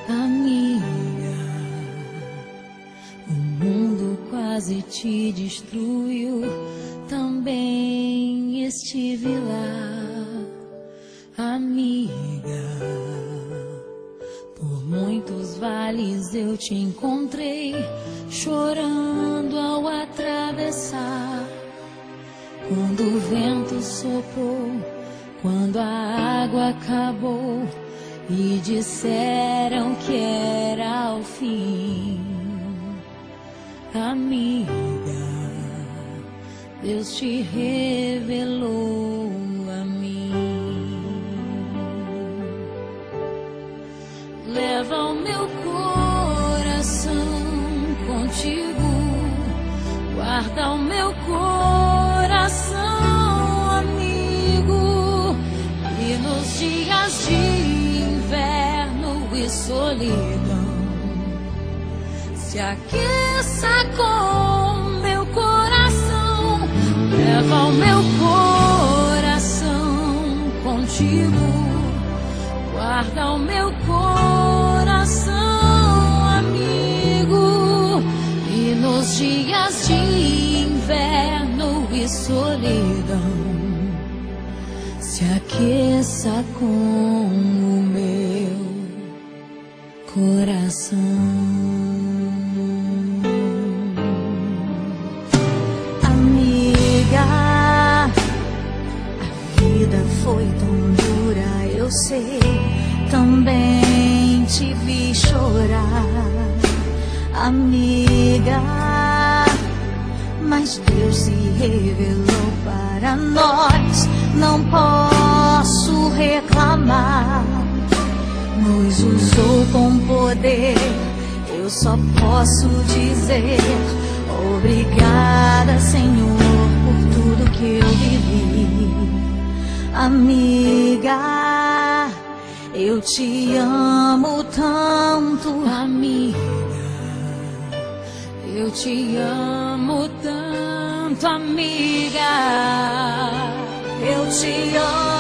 Amiga, o mundo quase te destruiu, também estive lá. Amiga, por muitos vales eu te encontrei, chorando ao atravessar. Quando o vento soprou, quando a água acabou e disseram que era o fim. Amiga, Deus te revelou a mim. Leva o meu coração contigo, guarda o meu coração, amigo, e nos dias de inverno e solidão se aqueça com meu coração. Leva o meu coração contigo, guarda o meu coração, amigo, e nos dias de inverno e solidão se aqueça com o meu coração. Amiga, a vida foi tão dura, eu sei, também te vi chorar. Amiga, mas Deus se revelou para nós, não posso reclamar. Nos usou com poder, eu só posso dizer obrigada, Senhor, por tudo que eu vivi. Amiga, eu te amo tanto. Amiga, eu te amo tanto. Amiga, eu te amo.